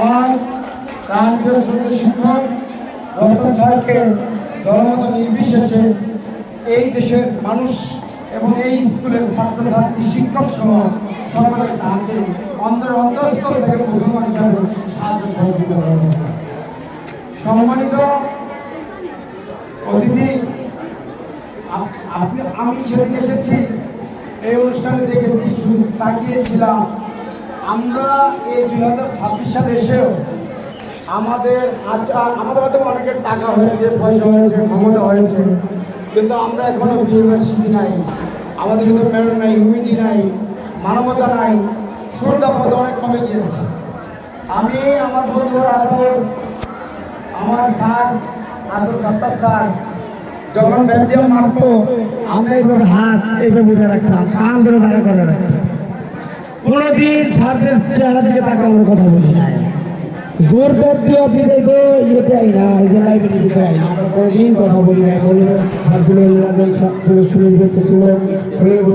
আমার প্রাণপ্রিয় শ্রদ্ধেয় শিক্ষক ডক্টর স্যারকে দলমত নির্বিশেষে এই দেশের মানুষ এবং এই স্কুলের ছাত্রছাত্রী শিক্ষক সহ সকলের তাকে অন্তঃস্থল থেকে মুসলমান হিসাবে সাহায্য সহযোগিতা করা। সম্মানিত অতিথি, আমি সেদিন এসেছি, এই অনুষ্ঠানে দেখেছি, শুধু তাকিয়েছিলাম। আমরা এই 2026 সালে এসেও আমাদের হয়তো অনেকের টাকা হয়েছে, পয়সা হয়েছে, ক্ষমতা হয়েছে, কিন্তু আমরা এখনো ইউনিভার্সিটি নাই, আমাদের কিন্তু মেরুন নাই, ইউনিটি নাই, মানবতা নাই, শ্রদ্ধাপদ অনেক কমে গিয়েছে। আমি আমার বন্ধুরা আমার স্যার সত্তার স্যার যখন ব্যান্ডিয়াম মারতো, আমরা এইভাবে হাত এইভাবে উঠে রাখতাম, কান ধরে দাঁড়া করে রাখতাম। কোনোদিন স্যারদের চেহারা দিকে তাকানোর কথা বলি নাই। জোর পেট দিয়ে ফিরে গো ইয়েতে আই না, এই যে লাইব্রেরি দিতে আই না, আমরা কোনোদিন কথা বলি নাই। বলে স্যারগুলো শুরু করতেছিল,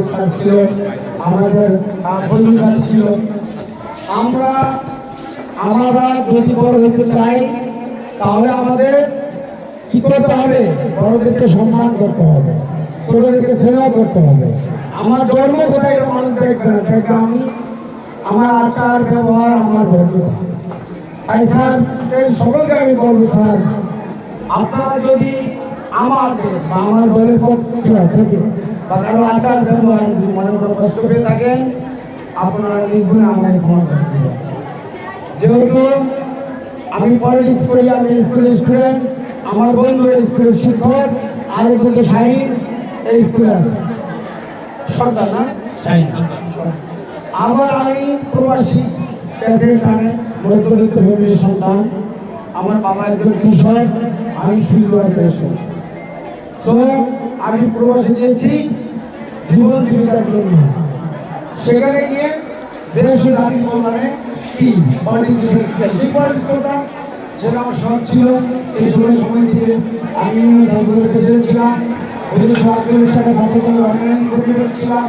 স্যার ছিল, আমাদের বন্ধু স্যার ছিল। আমরা যদি বড় হতে চাই তাহলে আমাদের কি করতে হবে? বড়দেরকে সম্মান করতে হবে, ছোটদেরকে সেবা করতে হবে। আমার জন্ম কোথায় এটা মানুষ দেখবে না, সেটা আমি আমার আচার ব্যবহার আমার বন্ধু। তাই স্যার সকলকে আমি বলবো, স্যার আপনারা যদি আমাদের বা আমার দলের পক্ষে থেকে বা কারো আচার ব্যবহার যদি মনে কোনো কষ্ট পেয়ে থাকেন, আপনারা নির্গুণে আমাকে ক্ষমা করতে হবে। যেহেতু আমি পলিটিক্স করি, আমি স্কুলের স্টুডেন্ট, আমার বন্ধু স্কুলের শিক্ষক, আর বন্ধু শাহিন এই স্কুলে আছে, সরকার না শাহিন। আবার আমি প্রবাসী মধ্যবিত্ত ফ্যামিলির সন্তান, আমার বাবা একজন কৃষক, আমি ফিল্ডওয়ার পেশা। তো আমি প্রবাসী দিয়েছি জীবন জীবিকার জন্য। সেখানে গিয়ে দেশ ও জাতির কল্যাণে কি পলিটিক্স, সেই পলিটিক্স করতাম, যেটা আমার শখ ছিল। এই সময় দিয়ে আমি ছাত্রদের প্রেসিডেন্ট ছিলাম, 1948 টাকা ছাত্রদলের অনলাইন সেক্রেটারি ছিলাম।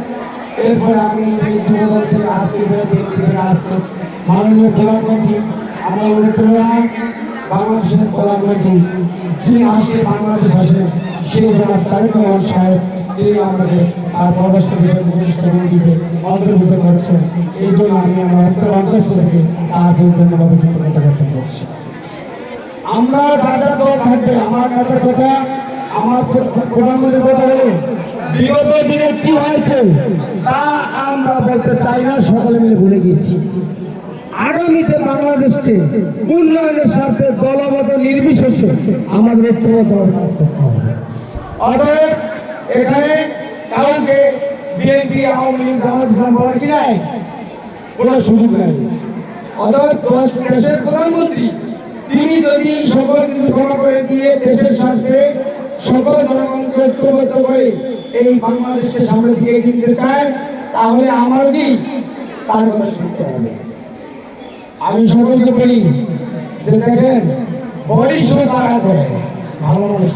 এরপরে আমি এই যুবদল থেকে আসতে মাননীয় প্রধানমন্ত্রী আমার অনুপ্রেরণা, বাংলাদেশের প্রধানমন্ত্রী যিনি আসে বাংলাদেশ আসে, সেই জনাব তারেক রহমান সাহেব, তিনি আমাদের আর পররাষ্ট্র বিষয়ক উপদেষ্টামন্ত্রীকে অন্তর্ভুক্ত করেছেন। এই জন্য আমি আমার অন্তঃস্থ থেকে তার ধন্যবাদ কৃতজ্ঞতা ব্যক্ত করছি। আমরা যার দল থাকবে, আমার কাছে কথা, আমার প্রধানমন্ত্রীর কথা হলো বিগত দিনে কি হয়েছে তা আমরা বলতে চাই না, সকলে মিলে ভুলে গিয়েছি। আগামীতে বাংলাদেশকে উন্নয়নের স্বার্থে দলগত নির্বিশেষে আমাদের ঐক্যবদ্ধ কাজ করতে হবে। অতএব এখানে কাউকে বিএনপি, আওয়ামী লীগ, জামাত ইসলাম বলার কি নাই, কোনো সুযোগ নেই। অতএব দেশের প্রধানমন্ত্রী তিনি যদি সকল কিছু ক্ষমা করে দিয়ে দেশের স্বার্থে সকল জনগণকে ঐক্যবদ্ধ করে এই বাংলাদেশকে সামনের দিকে এগিয়ে নিতে চায়, তাহলে আমারও কি তার কথা শুনতে হবে। আমি সকলকে বলি যে দেখেন, বডি শো তারা করে ভালো মানুষ,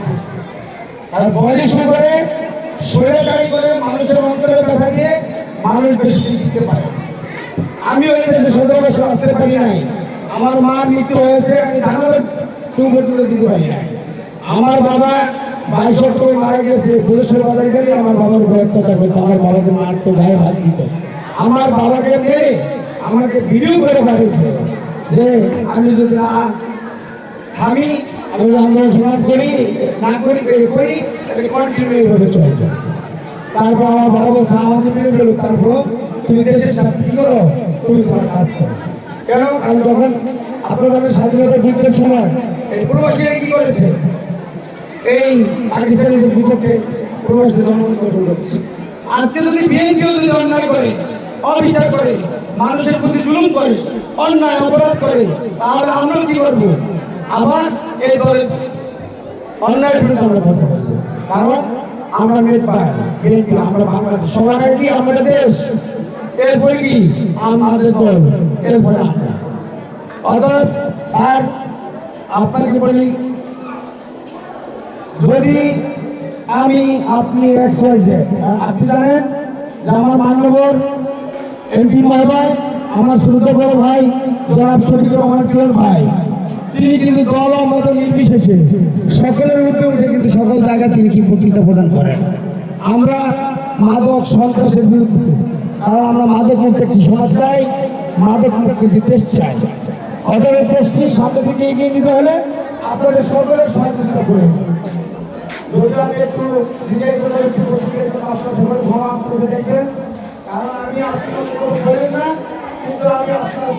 আর বডি শো করে স্বৈরাচারী করে মানুষের অন্তরে ব্যথা দিয়ে মানুষ বেশি দিতে পারে। আমি ওই দেশে 17 বছর আসতে পারি নাই, আমার মার মৃত্যু হয়েছে, আমি ঢাকার তুলে দিতে পারি নাই। আমার বাবা 22 অক্টোবর মারা গেছে, পুলিশের বাজারে গেলে আমার বাবার উপর অত্যাচার করতো, আমার বাবাকে মারতো, গায়ে হাত দিত। আমার বাবাকে মেরে আমাকে ভিডিও করে পাঠিয়েছে যে আমি যদি থামি, আমি যদি আন্দোলন করি না করি তাহলে কন্টিনিউ এইভাবে চলবে। তারপর আমার বাবা বলছে আমাকে মেরে ফেলুক, তারপর তুমি দেশের সাথে কি করো, তুমি তোমার কাজ করো। কেন? কারণ যখন আপনাদের স্বাধীনতা যুদ্ধের সময় এই প্রবাসীরা কি করেছে, এই পাকিস্তানের বিপক্ষে প্রবাসী জনগণ গঠন করেছে। আজকে যদি বিএনপিও যদি অন্যায় করে, অবিচার করে, মানুষের প্রতি জুলুম করে, অন্যায় অপরাধ করে, তাহলে আমরা কি করবো? আবার এই দলের অন্যায়ের বিরুদ্ধে আমরা কথা বলবো। কারণ আমরা মেট পাই বিএনপি, আমরা বাংলাদেশ, সবার আগে কি আমাদের দেশ, এরপরে কি আমাদের দল, এরপরে আমরা। অতএব স্যার আপনাকে বলি, যদি আপনি আপনি জানেন যে আমার মাননীয় এমপি মহোদয় আমার ছোট বড় ভাই জনাব শফিকুর রহমান কিরণ ভাই, তিনি কিন্তু দল মত নির্বিশেষে সকলের মধ্যে উঠে কিন্তু সকল জায়গায় তিনি কি বক্তৃতা প্রদান করেন। আমরা মাদক সন্ত্রাসের বিরুদ্ধে, কারণ আমরা মাদক মুক্ত একটি সমাজ চাই, মাদক মুক্ত একটি দেশ চাই। অতএব দেশটি সামনে থেকে এগিয়ে নিতে হলে আপনাদের সকলের সহযোগিতা করে যদি আমি একটু আপনার সকল ক্ষমা করে দেখবেন, কারণ আমি আপনার বলি না, কিন্তু আমি আপনার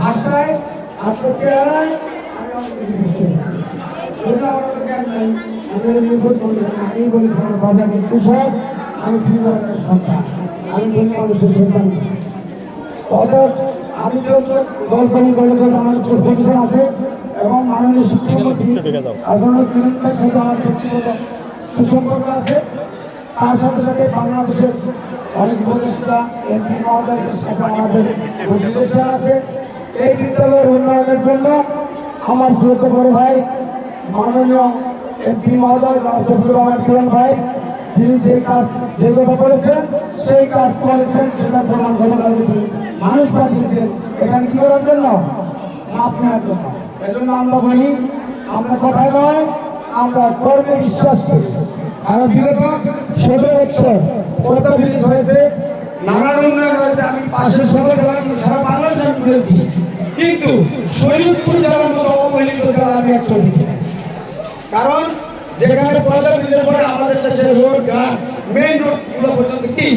ভাষায় আপনার চেহারায় আমি আমার জ্ঞান নাই, আপনাদের নির্ভর করবেন। আমি বলি আমার বাবা কৃষক, আমি ফিল্ডারের সন্তান, আমি বলি মানুষের সন্তান। অর্থাৎ আমি যেহেতু দলকালীন দলের আমার প্রতিষ্ঠান আছে এবং মাননীয় শিক্ষামন্ত্রী আসলে কিরণের সাথে আমার ব্যক্তিগত সুসম্পর্ক আছে, তার সাথে সাথে বাংলাদেশের অনেক উপদেষ্টা এমপি মহোদয়ের সাথে আমাদের প্রতিষ্ঠান আছে। এই বিদ্যালয়ের উন্নয়নের জন্য আমার শ্রদ্ধা বড় ভাই মাননীয় এমপি মহোদয় শফিকুর রহমান কিরণ ভাই, তিনি যে কাজ যে কথা বলেছেন সেই কাজ করেছেন, সেটা প্রমাণ গতকাল মানুষ পাঠিয়েছেন এখানে কি করার জন্য, মাপ নেওয়ার জন্য। এজন্য আমরা বলি আমরা কথায় নয়, আমরা কর্মে বিশ্বাস করি। কারণ বিগত 17 বছর কত ব্রিজ হয়েছে, নানান উন্নয়ন হয়েছে, আমি পাশের সকল জেলার সারা বাংলাদেশে আমি ঘুরেছি, কিন্তু শরীয়তপুর জেলার মতো অবহেলিত জেলা আমি একটা দেখি না। কারণ যেখানে পয়লা ব্রিজের পরে আমাদের দেশের রোড ঘাট মেইন রোডগুলো পর্যন্ত কি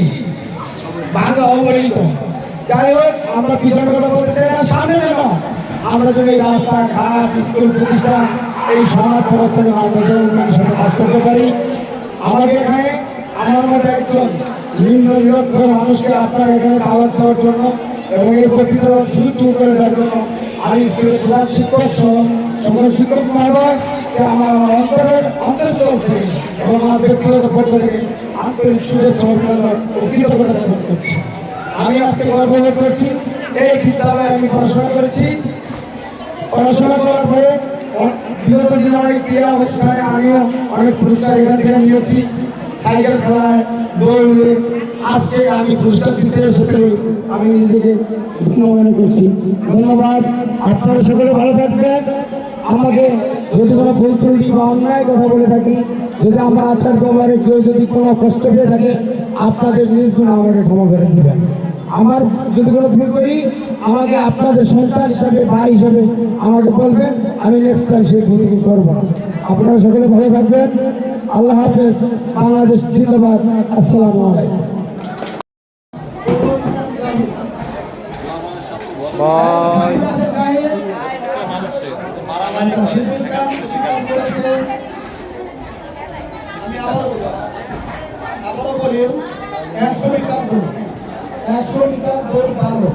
ভাঙা অবহেলিত। যাই হোক, আমরা পিছনে কথা বলতে চাই না, সামনে যেন আমরা যদি রাস্তাঘাট স্কুল প্রতিষ্ঠান এই সমাজ ব্যবস্থাকে আমরা উন্নয়নের সাথে কাজ করতে পারি। আমাদের এখানে আমার মতো একজন নিম্ন নিরক্ষর মানুষকে আপনার এখানে দাওয়াত দেওয়ার জন্য এবং এই বক্তৃতা সুযোগ করে দেওয়ার জন্য আমি স্কুলের প্রধান শিক্ষক সহ সকল শিক্ষক মহোদয় আমার অন্তরের অন্তঃস্থল থেকে এবং আমার ব্যক্তিগত পক্ষ থেকে আন্তরিক শুভেচ্ছা অভিনন্দন ও কৃতজ্ঞতা জ্ঞাপন করছি। আমি আজকে গর্ব বোধ করছি এই বিদ্যালয়ে আমি পড়াশোনা করেছি। পড়াশোনা করার পরে বিগত দিনে অনেক ক্রীড়া অনুষ্ঠানে আমিও অনেক পুরস্কার এখান থেকে নিয়েছি, সাইকেল খেলায়, দৌড়ে। আজকে আমি পুরস্কার দিতে এসে আমি নিজেকে মনে করছি। ধন্যবাদ, আপনারা সকলে ভালো থাকবেন। আমাকে যদি কোনো ভুল ত্রুটি বা অন্যায় কথা বলে থাকি, যদি আমার আচার ব্যবহারে কেউ যদি কোনো কষ্ট পেয়ে থাকে, আপনাদের নিজ গুণ আমাকে ক্ষমা করে দেবেন। আমার যদি কোনো ভুল করি আমাকে আপনাদের সন্তান হিসাবে ভাই হিসাবে আমাকে বলবেন, আমি নেক্সট টাইম সেই ভুল করবো না। আপনারা সকলে ভালো থাকবেন। আল্লাহ হাফেজ। বাংলাদেশ জিন্দাবাদ। আসসালামু আলাইকুম। আমি আবারও বলি 100 মিটার দৌড় ভালো।